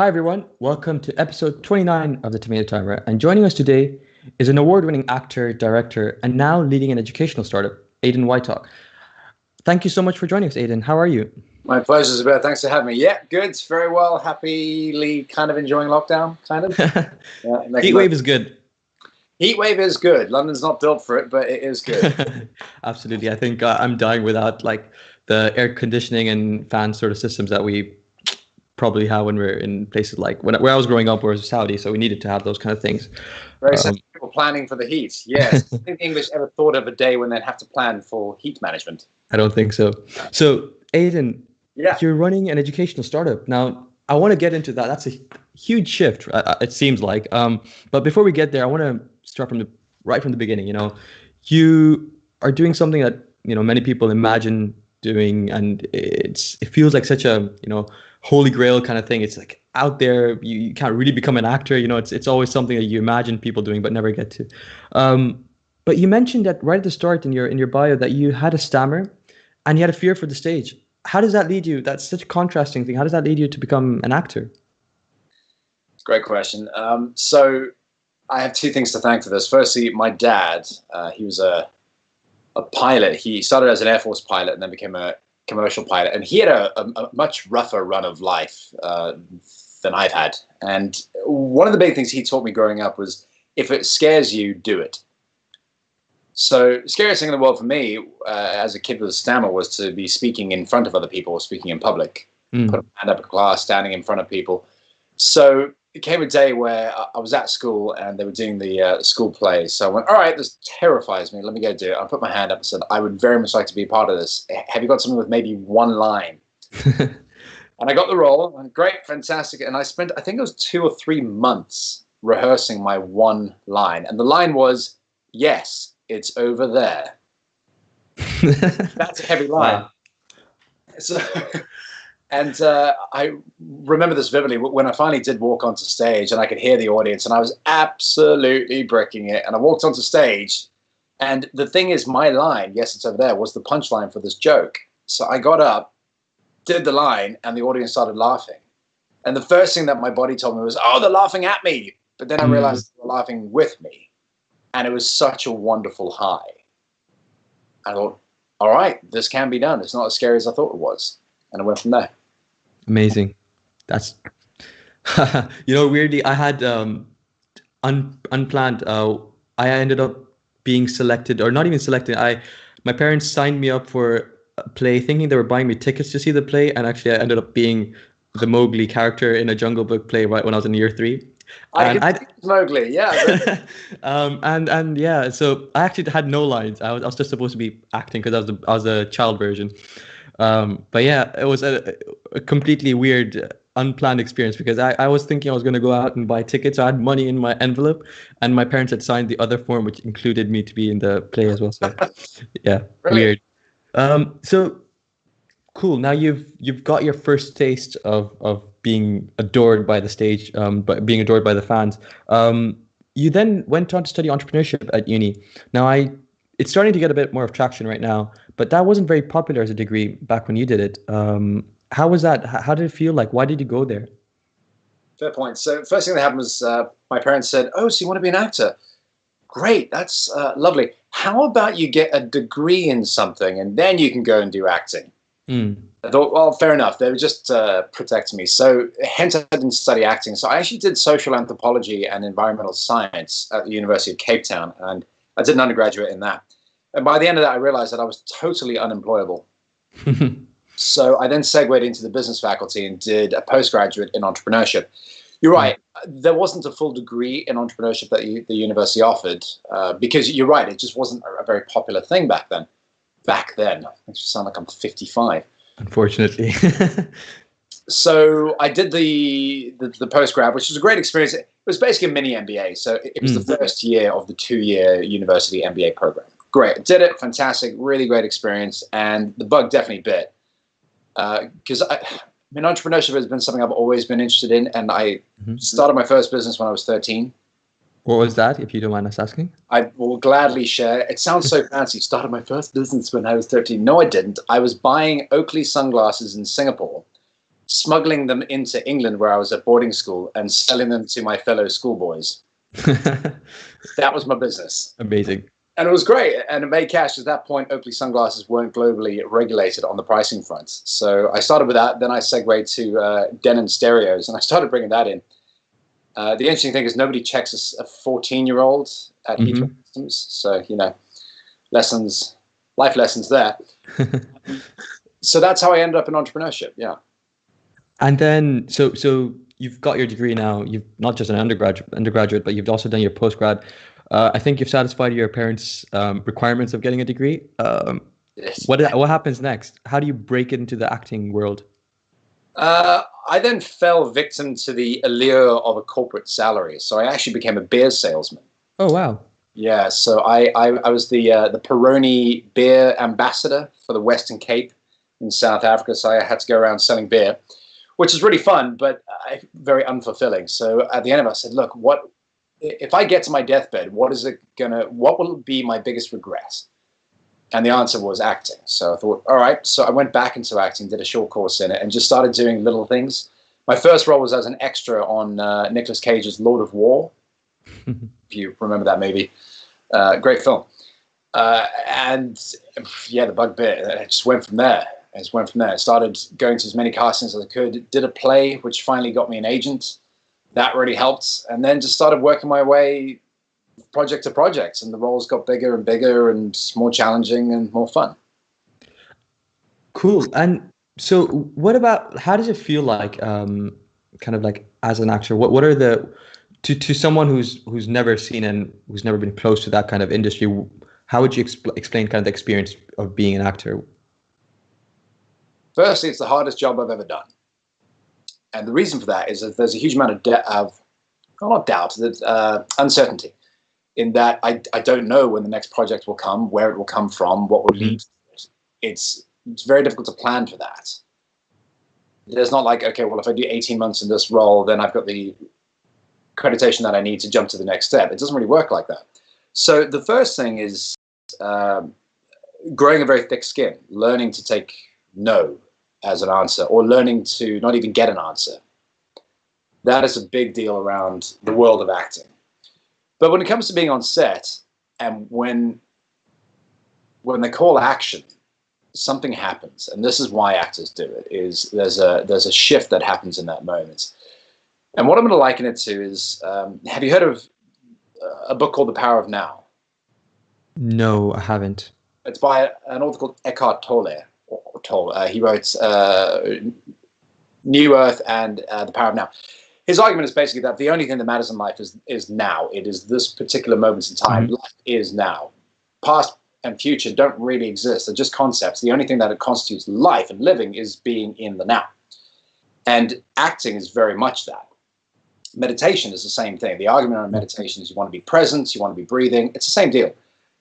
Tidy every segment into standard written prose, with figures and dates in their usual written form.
Hi, everyone. Welcome to episode 29 of the Tomato Timer. And joining us today is an award-winning actor, director, and now leading an educational startup, Aidan Whytock. Thank you so much for joining us, Aidan. How are you? My pleasure, Zubair. Thanks for having me. Yeah, good. Very well. Happily kind of enjoying lockdown, kind of. Heat wave is good. Heat wave is good. London's not built for it, but it is good. Absolutely. I think I'm dying without like the air conditioning and fan sort of systems that we probably have when we're in places like where I was growing up, where it was Saudi. So we needed to have those kind of things. Very sensible planning for the heat. Yes. I think the English ever thought of a day when they'd have to plan for heat management. I don't think so. So, Aidan, you're running an educational startup. Now, I want to get into that. That's a huge shift, it seems like. But before we get there, I want to start right from the beginning. You know, you are doing something that, you know, many people imagine doing, and it feels like such a, you know, holy grail kind of thing. It's like out there, you can't really become an actor. You know, it's always something that you imagine people doing but never get to. But you mentioned that right at the start in your bio that you had a stammer and you had a fear for the stage. How does that lead you? That's such a contrasting thing. How does that lead you to become an actor? Great question. So I have two things to thank for this. Firstly, my dad, he was a pilot. He started as an Air Force pilot and then became a commercial pilot. And he had a much rougher run of life than I've had. And one of the big things he taught me growing up was, if it scares you, do it. So scariest thing in the world for me as a kid with a stammer was to be speaking in front of other people, speaking in public, put a hand up in class, standing in front of people. So it came a day where I was at school and they were doing the school play. So I went, all right, this terrifies me. Let me go do it. I put my hand up and said, I would very much like to be a part of this. Have you got something with maybe one line? And I got the role. And great, fantastic. And I spent, I think it was 2 or 3 months rehearsing my one line. And the line was, yes, it's over there. That's a heavy line. Wow. So, and I remember this vividly when I finally did walk onto stage and I could hear the audience and I was absolutely bricking it. And I walked onto stage and the thing is, my line, yes, it's over there, was the punchline for this joke. So I got up, did the line, and the audience started laughing. And the first thing that my body told me was, oh, they're laughing at me. But then I realized they were laughing with me. And it was such a wonderful high. I thought, all right, this can be done. It's not as scary as I thought it was. And I went from there. Amazing. That's, you know, weirdly, I had unplanned. I ended up being selected, or not even selected. My parents signed me up for a play thinking they were buying me tickets to see the play. And actually, I ended up being the Mowgli character in a Jungle Book play right when I was in year 3. I Mowgli, yeah. and yeah, so I actually had no lines. I was just supposed to be acting because I was a child version. But yeah, it was a completely weird, unplanned experience because I was thinking I was going to go out and buy tickets. I had money in my envelope, and my parents had signed the other form, which included me to be in the play as well. So yeah, weird. So cool. Now you've got your first taste of being adored by the stage, but being adored by the fans. You then went on to study entrepreneurship at uni. Now it's starting to get a bit more of traction right now, but that wasn't very popular as a degree back when you did it. How was that? How did it feel like? Why did you go there? Fair point. So first thing that happened was my parents said, oh, so you want to be an actor? Great, that's lovely. How about you get a degree in something and then you can go and do acting? I thought, well, fair enough. They were just protecting me. So hence I didn't study acting. So I actually did social anthropology and environmental science at the University of Cape Town. And I did an undergraduate in that. And by the end of that, I realized that I was totally unemployable. So I then segued into the business faculty and did a postgraduate in entrepreneurship. You're right. There wasn't a full degree in entrepreneurship that the university offered because you're right. It just wasn't a very popular thing back then. Back then, it makes me sound like I'm 55. Unfortunately. So I did the postgrad, which was a great experience. It was basically a mini MBA. So it was the first year of the 2-year university MBA program. Great. Did it. Fantastic. Really great experience. And the bug definitely bit. Because entrepreneurship has been something I've always been interested in. And I started my first business when I was 13. What was that, if you don't mind us asking? I will gladly share. It sounds so fancy. Started my first business when I was 13. No, I didn't. I was buying Oakley sunglasses in Singapore smuggling them into England where I was at boarding school and selling them to my fellow schoolboys. That was my business. Amazing. And it was great. And it made cash. At that point, Oakley sunglasses weren't globally regulated on the pricing front. So I started with that. Then I segued to Denon stereos, and I started bringing that in. The interesting thing is nobody checks a 14-year-old at Heathrow Customs. So, life lessons there. So that's how I ended up in entrepreneurship. Yeah. And then, so you've got your degree now. You've not just an undergraduate, but you've also done your postgrad. I think you've satisfied your parents' requirements of getting a degree. Yes. What happens next? How do you break into the acting world? I then fell victim to the allure of a corporate salary. So I actually became a beer salesman. Oh, wow. Yeah. So I was the Peroni beer ambassador for the Western Cape in South Africa. So I had to go around selling beer, which is really fun, but very unfulfilling. So at the end of it, I said, look, if I get to my deathbed, what will be my biggest regret? And the answer was acting. So I thought, all right. So I went back into acting, did a short course in it, and just started doing little things. My first role was as an extra on Nicolas Cage's Lord of War. If you remember that movie. Great film. And yeah, the bug bit. It just went from there. I started going to as many castings as I could. Did a play, which finally got me an agent. That really helped. And then just started working my way project to project, and the roles got bigger and bigger and more challenging and more fun. Cool. And so how does it feel like, kind of like as an actor, what are to someone who's never seen and who's never been close to that kind of industry, how would you explain kind of the experience of being an actor? Firstly, it's the hardest job I've ever done. And the reason for that is that there's a huge amount of uncertainty, in that I don't know when the next project will come, where it will come from, what will lead to it. It's very difficult to plan for that. There's not like, okay, well, if I do 18 months in this role, then I've got the accreditation that I need to jump to the next step. It doesn't really work like that. So the first thing is growing a very thick skin, learning to take no as an answer, or learning to not even get an answer. That is a big deal around the world of acting. But when it comes to being on set, and when they call action, something happens, and this is why actors do it. Is there's a shift that happens in that moment. And what I'm going to liken it to is, have you heard of a book called The Power of Now? No, I haven't. It's by an author called Eckhart Tolle. He wrote New Earth and The Power of Now. His argument is basically that the only thing that matters in life is now. It is this particular moment in time. Mm-hmm. Life is now. Past and future don't really exist. They're just concepts. The only thing that constitutes life and living is being in the now. And acting is very much that. Meditation is the same thing. The argument on meditation is you want to be present, you want to be breathing. It's the same deal.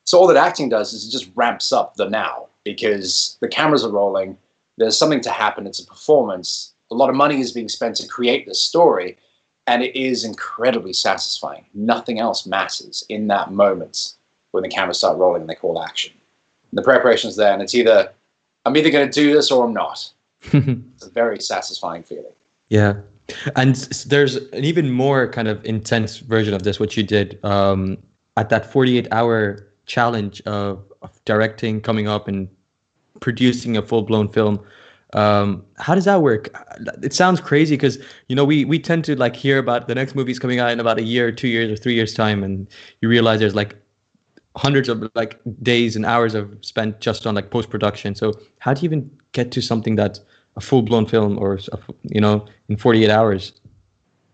So all that acting does is it just ramps up the now, because the cameras are rolling. There's something to happen. It's a performance. A lot of money is being spent to create this story, and it is incredibly satisfying. Nothing else matters in that moment when the cameras start rolling and they call action. And the preparation is there, and I'm either going to do this or I'm not. It's a very satisfying feeling. Yeah. And there's an even more kind of intense version of this, what you did at that 48-hour challenge of directing, coming up and producing a full-blown film. How does that work? It sounds crazy because, we tend to like hear about the next movie's coming out in about a year, 2 years, or 3 years time, and you realize there's like hundreds of like days and hours of spent just on like post-production. So how do you even get to something that's a full-blown film, or in 48 hours?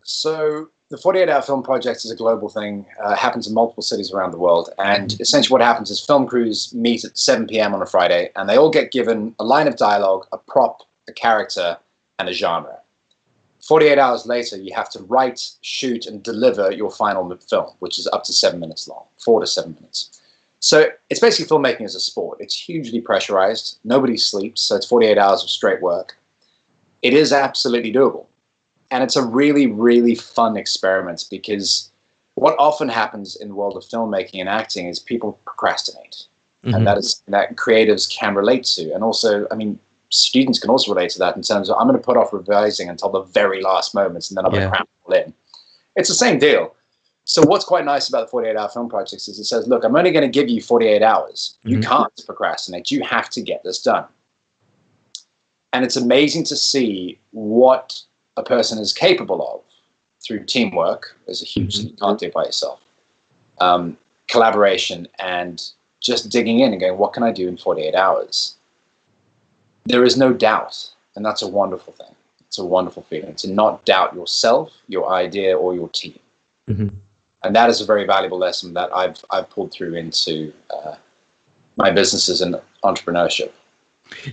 So the 48-hour film project is a global thing. Happens in multiple cities around the world. And essentially what happens is film crews meet at 7 p.m. on a Friday, and they all get given a line of dialogue, a prop, a character, and a genre. 48 hours later, you have to write, shoot, and deliver your final film, which is up to 7 minutes long, 4 to 7 minutes. So it's basically filmmaking as a sport. It's hugely pressurized. Nobody sleeps, so it's 48 hours of straight work. It is absolutely doable. And it's a really, really fun experiment, because what often happens in the world of filmmaking and acting is people procrastinate. Mm-hmm. And that is that creatives can relate to. And also, students can also relate to that in terms of, I'm going to put off revising until the very last moments, and then I'm going to cram it all in. It's the same deal. So what's quite nice about the 48-hour film projects is it says, look, I'm only going to give you 48 hours. You can't procrastinate. You have to get this done. And it's amazing to see what a person is capable of through teamwork. Is a huge thing. You can't do it by yourself. Collaboration and just digging in and going, what can I do in 48 hours? There is no doubt. And that's a wonderful thing. It's a wonderful feeling to not doubt yourself, your idea, or your team. And that is a very valuable lesson that I've pulled through into my businesses and entrepreneurship.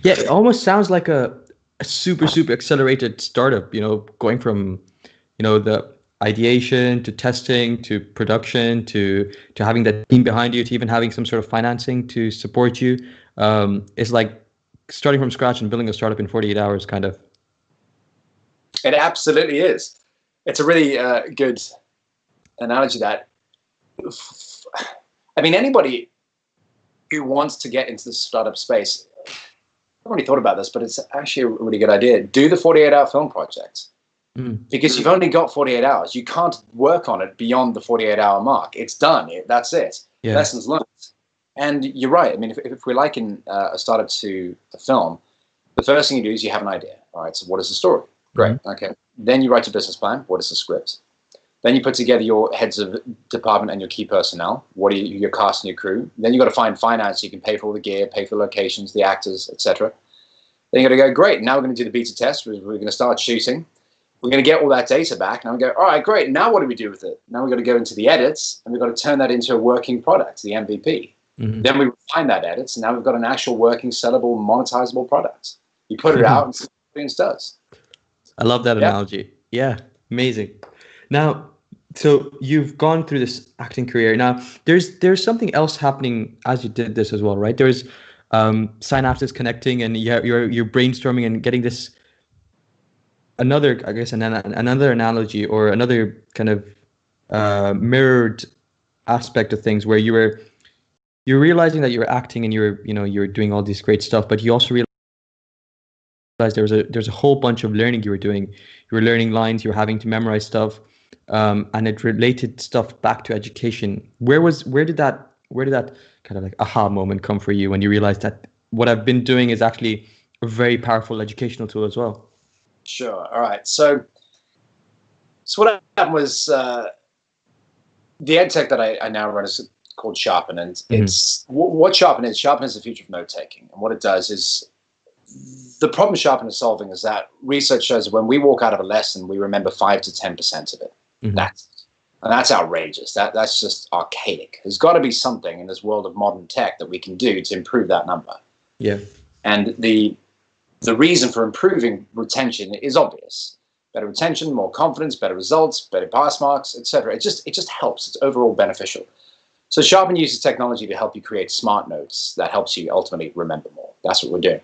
Yeah, it almost sounds like a super accelerated startup, going from, the ideation to testing to production to having that team behind you, to even having some sort of financing to support you. It's like starting from scratch and building a startup in 48 hours, kind of. It absolutely is. It's a really good analogy that, I mean, anybody who wants to get into the startup space, I've already thought about this, but it's actually a really good idea. Do the 48-hour film project. Because you've only got 48 hours. You can't work on it beyond the 48-hour mark. It's done. That's it. Yeah. Lessons learned. And you're right. I mean, if we're liking a startup to a film, the first thing you do is you have an idea. All right, so what is the story? Great. Okay. Then you write your business plan. What is the script? Then you put together your heads of department and your key personnel. What are your cast and your crew? Then you got to find finance so you can pay for all the gear, pay for the locations, the actors, etc. Then you got to go, great, now we're going to do the beta test. We're going to start shooting. We're going to get all that data back. Now we go, all right, great. Now what do we do with it? Now we've got to go into the edits, and we've got to turn that into a working product, the MVP. Then we refine that edits, and now we've got an actual working, sellable, monetizable product. You put it out and see what the audience does. I love that analogy. Yeah, amazing. Now, so you've gone through this acting career. Now, there's something else happening as you did this as well, right? There's synapses connecting, and you're brainstorming and getting this. Another, I guess, another analogy or another kind of mirrored aspect of things where you're realizing that you're acting and you're doing all this great stuff, but you also realize there's a whole bunch of learning you were doing. You were learning lines, you were having to memorize stuff, and it related stuff back to education. Where did that kind of like aha moment come for you when you realized that what I've been doing is actually a very powerful educational tool as well? Sure. All right. So what happened was the ed tech that I now run is called Sharpen, and it's what Sharpen is. Sharpen is the future of note taking, and what it does is the problem Sharpen is solving is that research shows that when we walk out of a lesson, we remember 5 to 10% of it. That's outrageous. That's just archaic. There's got to be something in this world of modern tech that we can do to improve that number. Yeah. And the reason for improving retention is obvious. Better retention, more confidence, better results, better pass marks, etc. It just helps. It's overall beneficial. So Sharpen uses technology to help you create smart notes that helps you ultimately remember more. That's what we're doing.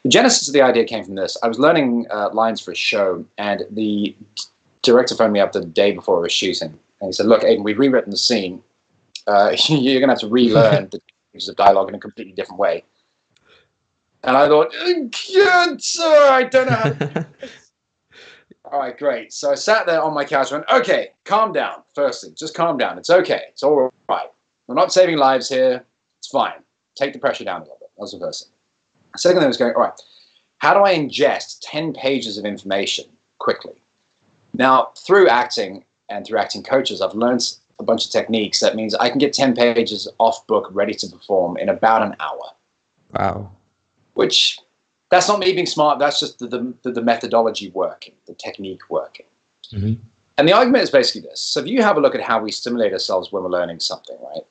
The genesis of the idea came from this. I was learning lines for a show, and the director phoned me up the day before I was shooting. And he said, look, Aidan, we've rewritten the scene. You're going to have to relearn the pages of dialogue in a completely different way. And I thought, I don't know how to do this. All right, great. So I sat there on my couch and went, okay, calm down. Firstly, just calm down. It's okay. It's all right. We're not saving lives here. It's fine. Take the pressure down a little bit. That was the first thing. The second thing was going, all right, how do I ingest 10 pages of information quickly? Now, through acting and through acting coaches, I've learned a bunch of techniques. That means I can get 10 pages off book ready to perform in about an hour. Wow. Which, that's not me being smart. That's just the methodology working, the technique working. And the argument is basically this. So if you have a look at how we stimulate ourselves when we're learning something, right?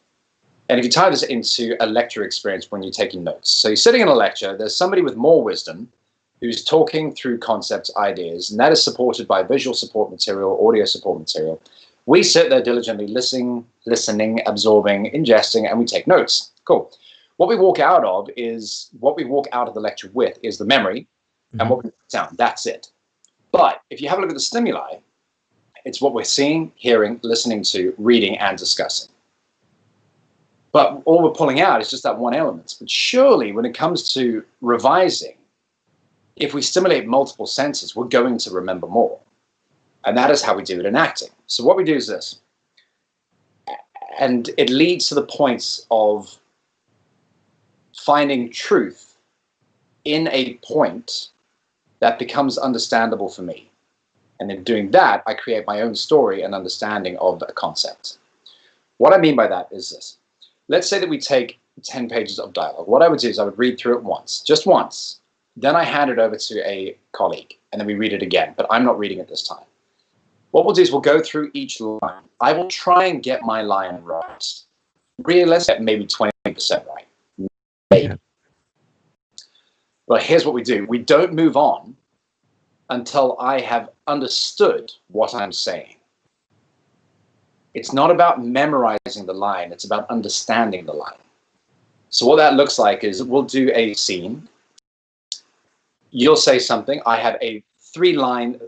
And if you tie this into a lecture experience when you're taking notes. So you're sitting in a lecture, there's somebody with more wisdom who's talking through concepts, ideas, and that is supported by visual support material, audio support material. We sit there diligently listening, absorbing, ingesting, and we take notes. Cool. What we walk out of the lecture with is the memory and what we put down. That's it. But if you have a look at the stimuli, it's what we're seeing, hearing, listening to, reading, and discussing. But all we're pulling out is just that one element. But surely when it comes to revising, if we stimulate multiple senses, we're going to remember more. And that is how we do it in acting. So what we do is this. And it leads to the points of finding truth in a point that becomes understandable for me. And in doing that, I create my own story and understanding of a concept. What I mean by that is this. Let's say that we take 10 pages of dialogue. What I would do is I would read through it once, just once. Then I hand it over to a colleague, and then we read it again, but I'm not reading it this time. What we'll do is we'll go through each line. I will try and get my line right. Really, let's get maybe 20% right. Maybe. Yeah. But here's what we do. We don't move on until I have understood what I'm saying. It's not about memorizing the line. It's about understanding the line. So what that looks like is we'll do a scene. You'll say something. I have a three-line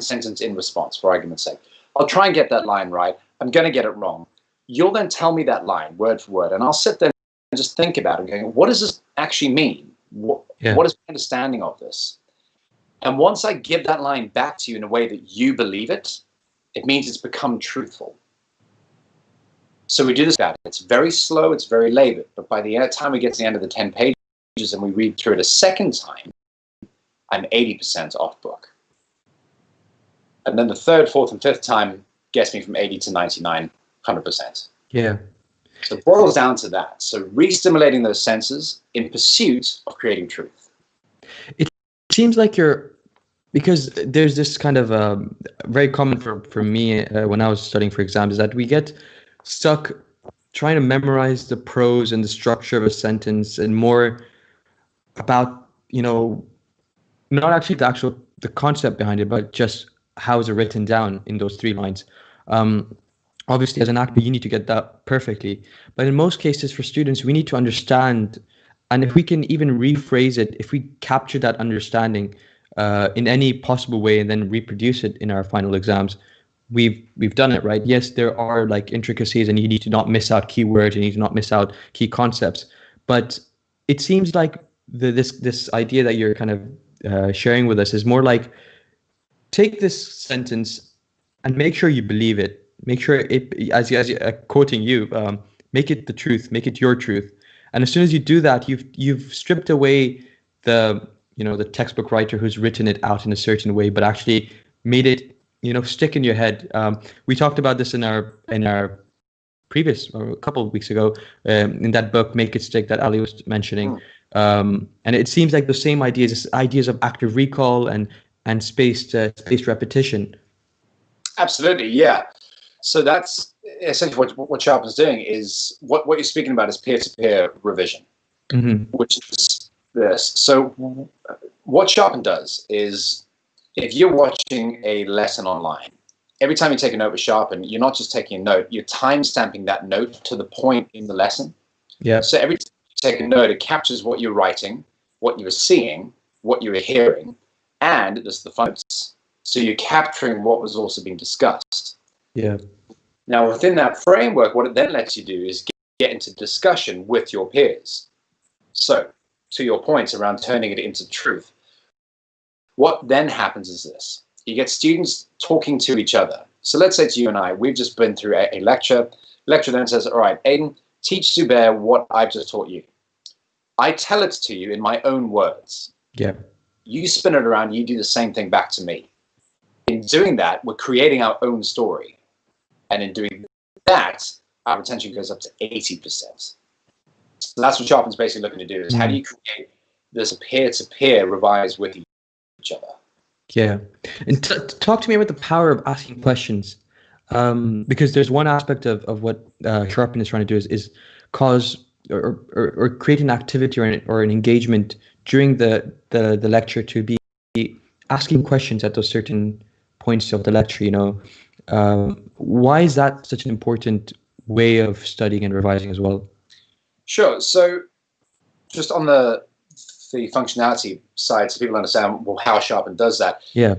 sentence in response, for argument's sake. I'll try and get that line right. I'm going to get it wrong. You'll then tell me that line word for word, and I'll sit there and just think about it, going, what does this actually mean? What is my understanding of this? And once I give that line back to you in a way that you believe it, it means it's become truthful. So we do this. It's very slow, it's very labored, but by the time we get to the end of the 10 pages and we read through it a second time, I'm 80% off book. And then the third, fourth, and fifth time gets me from 80 to 99, 100%. Yeah. So it boils down to that. So re-stimulating those senses in pursuit of creating truth. It seems like because there's this kind of very common for me when I was studying for exams, is that we get stuck trying to memorize the prose and the structure of a sentence, and more about, not actually the concept behind it, but just how is it written down in those 3 lines. Obviously, as an actor, you need to get that perfectly. But in most cases, for students, we need to understand. And if we can even rephrase it, if we capture that understanding in any possible way and then reproduce it in our final exams, we've done it, right? Yes, there are like intricacies, and you need to not miss out keywords, you need to not miss out key concepts. But it seems like this idea that you're kind of sharing with us is more like, take this sentence and make sure you believe it. Make sure it, as quoting you, make it the truth, make it your truth. And as soon as you do that, you've stripped away the textbook writer who's written it out in a certain way, but actually made it stick in your head. We talked about this in our previous, or a couple of weeks ago, in that book Make It Stick that Ali was mentioning. And it seems like the same ideas of active recall and spaced repetition. Absolutely, yeah. So that's essentially what Sharpen's doing. Is what you're speaking about is peer-to-peer revision, which is this. So what Sharpen does is, if you're watching a lesson online, every time you take a note with Sharpen, you're not just taking a note, you're time-stamping that note to the point in the lesson. Yeah. So every time you take a note, it captures what you're writing, what you were seeing, what you were hearing, and it does the notes. So you're capturing what was also being discussed. Yeah. Now, within that framework, what it then lets you do is get into discussion with your peers. So, to your point around turning it into truth, what then happens is this. You get students talking to each other. So let's say to you and I, we've just been through a lecture. The lecturer then says, all right, Aidan, teach Zubair what I've just taught you. I tell it to you in my own words. Yeah. You spin it around, you do the same thing back to me. In doing that, we're creating our own story. And in doing that, our retention goes up to 80%. So that's what Sharpen's basically looking to do, is how do you create this peer-to-peer revise with each other? Yeah. And talk to me about the power of asking questions. Because there's one aspect of what Sharpen is trying to do is cause or create an activity or an engagement during the lecture, to be asking questions at those certain points of the lecture. Why is that such an important way of studying and revising as well? Sure. So just on the functionality side, so people understand how Sharpen does that. Yeah.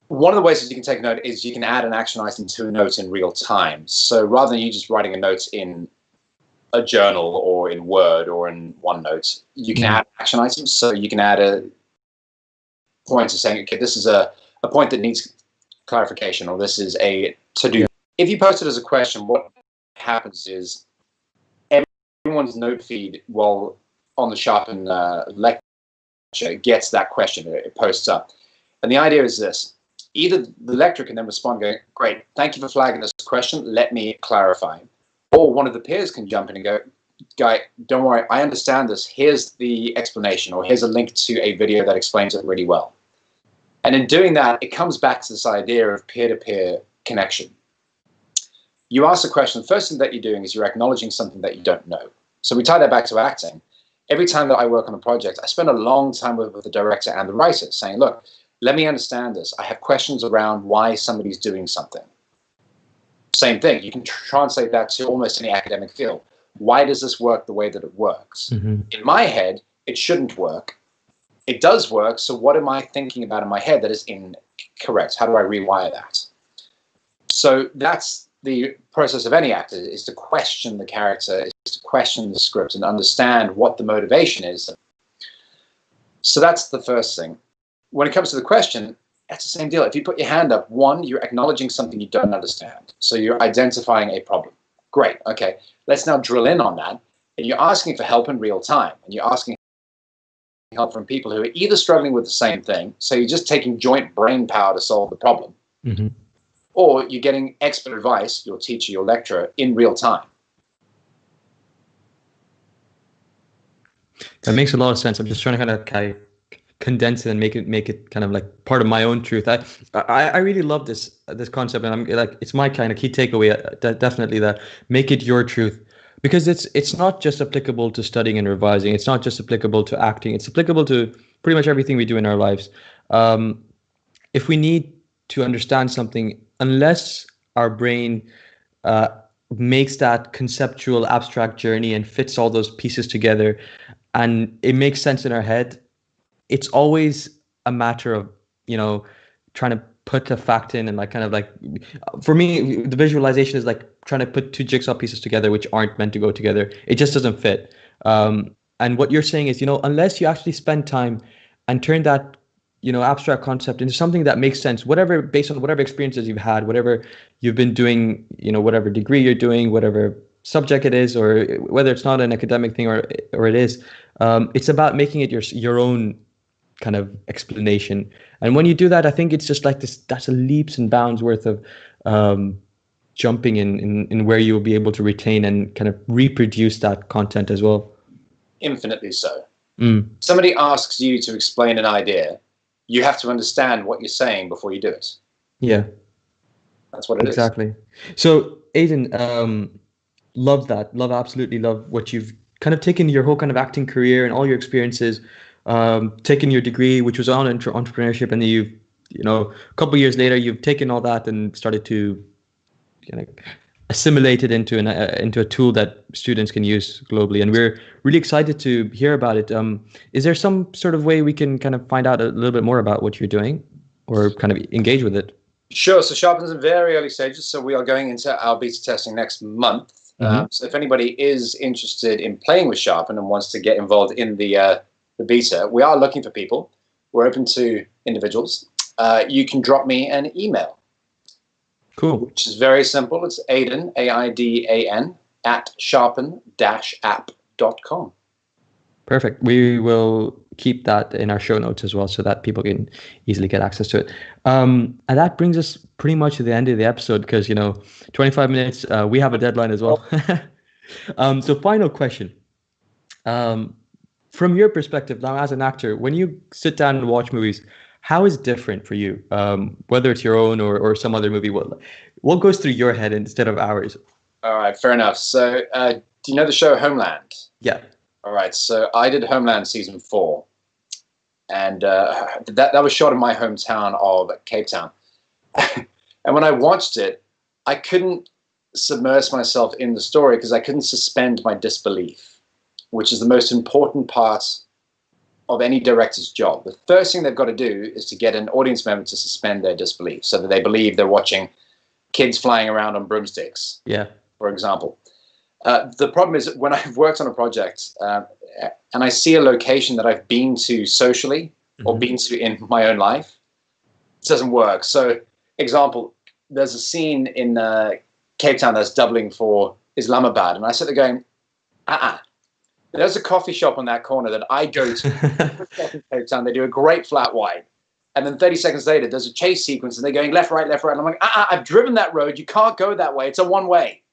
One of the ways that you can take a note is you can add an action item to a note in real time. So rather than you just writing a note in a journal or in Word or in OneNote, you can add action items. So you can add points of saying, okay, this is a point that needs clarification, or this is a to-do. Yeah. If you post it as a question, what happens is everyone's note feed while on the Sharpen lecture gets that question. It posts up. And the idea is this. Either the lecturer can then respond going, great, thank you for flagging this question, let me clarify. Or one of the peers can jump in and go, guy, don't worry, I understand this. Here's the explanation, or here's a link to a video that explains it really well. And in doing that, it comes back to this idea of peer-to-peer connection. You ask a question, the first thing that you're doing is you're acknowledging something that you don't know. So we tie that back to acting. Every time that I work on a project, I spend a long time with the director and the writer saying, look, let me understand this. I have questions around why somebody's doing something. Same thing. You can translate that to almost any academic field. Why does this work the way that it works? Mm-hmm. In my head, it shouldn't work. It does work. So what am I thinking about in my head that is incorrect? How do I rewire that? So that's the process of any actor, is to question the character, is to question the script and understand what the motivation is. So that's the first thing. When it comes to the question, that's the same deal. If you put your hand up, one, you're acknowledging something you don't understand. So you're identifying a problem. Great. Okay. Let's now drill in on that. And you're asking for help in real time. And you're asking help from people who are either struggling with the same thing, so you're just taking joint brain power to solve the problem, mm-hmm. or you're getting expert advice, your teacher, your lecturer, in real time. That makes a lot of sense. I'm just trying to kind of condense it and make it kind of like part of my own truth. I really love this concept, and I'm like, it's my kind of key takeaway. Definitely that make it your truth, because it's not just applicable to studying and revising. It's not just applicable to acting. It's applicable to pretty much everything we do in our lives. If we need to understand something, unless our brain makes that conceptual abstract journey and fits all those pieces together and it makes sense in our head, it's always a matter of, trying to put a fact in and like kind of like, for me, the visualization is like trying to put two jigsaw pieces together which aren't meant to go together. It just doesn't fit. And what you're saying is, unless you actually spend time and turn that, abstract concept into something that makes sense, whatever, based on whatever experiences you've had, whatever you've been doing, whatever degree you're doing, whatever subject it is, or whether it's not an academic thing or it is, it's about making it your own kind of explanation. And when you do that, I think it's just like this, that's a leaps and bounds worth of jumping in where you will be able to retain and kind of reproduce that content as well. Infinitely so. Somebody asks you to explain an idea, you have to understand what you're saying before you do it. Yeah. That's what it is. Exactly. So Aidan, absolutely love what you've kind of taken your whole kind of acting career and all your experiences, taken your degree, which was on entrepreneurship, and then you've, a couple of years later, you've taken all that and started to assimilate it into a tool that students can use globally. And we're really excited to hear about it. Is there some sort of way we can kind of find out a little bit more about what you're doing or kind of engage with it? Sure. So Sharpen's in very early stages. So we are going into our beta testing next month. Mm-hmm. So if anybody is interested in playing with Sharpen and wants to get involved in the beta, we are looking for people. We're open to individuals. You can drop me an email. Cool. Which is very simple. It's Aidan, AIDAN, @sharpen-app.com. Perfect. We will keep that in our show notes as well so that people can easily get access to it. And that brings us pretty much to the end of the episode because, 25 minutes, we have a deadline as well. So final question. From your perspective now as an actor, when you sit down and watch movies, how is it different for you? Whether it's your own or some other movie, what goes through your head instead of ours? All right, fair enough. So do you know the show Homeland? Yeah. All right, so I did Homeland season 4. And that was shot in my hometown of Cape Town. And when I watched it, I couldn't submerge myself in the story because I couldn't suspend my disbelief, which is the most important part of any director's job. The first thing they've got to do is to get an audience member to suspend their disbelief so that they believe they're watching kids flying around on broomsticks, for example. The problem is when I've worked on a project and I see a location that I've been to socially, or been to in my own life. It doesn't work. So, example, there's a scene in Cape Town that's doubling for Islamabad, and I sit there going, there's a coffee shop on that corner that I go to in Cape Town. They do a great flat white. And then 30 seconds later, there's a chase sequence, and they're going left, right, left, right. And I'm like, I've driven that road. You can't go that way. It's a one-way,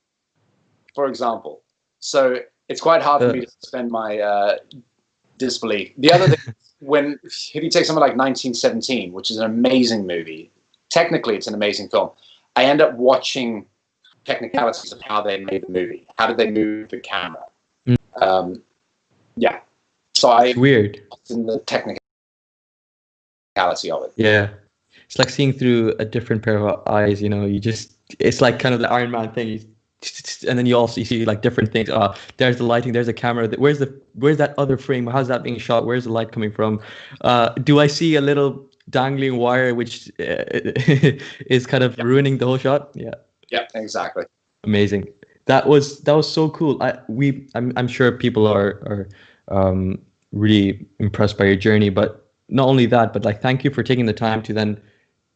for example. So it's quite hard for me to suspend my disbelief. The other thing, if you take something like 1917, which is an amazing movie, technically it's an amazing film, I end up watching technicalities of how they made the movie. How did they move the camera? Yeah. So it's weird. In the technicality of it. Yeah. It's like seeing through a different pair of eyes, it's like kind of the Iron Man thing. And then you see like different things. There's the lighting, there's the camera. Where's that other frame? How's that being shot? Where's the light coming from? Do I see a little dangling wire which is kind of ruining the whole shot? Yeah. Yeah, exactly. Amazing. That was so cool. I'm sure people are really impressed by your journey, but not only that, but like thank you for taking the time to then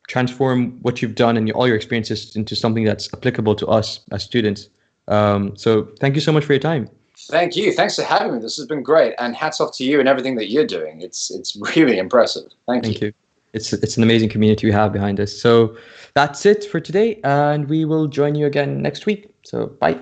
transform what you've done and all your experiences into something that's applicable to us as students. So thank you so much for your time. Thank you. Thanks for having me. This has been great, and hats off to you and everything that you're doing. It's really impressive. Thank you. It's an amazing community we have behind us. So that's it for today, and we will join you again next week. So bye.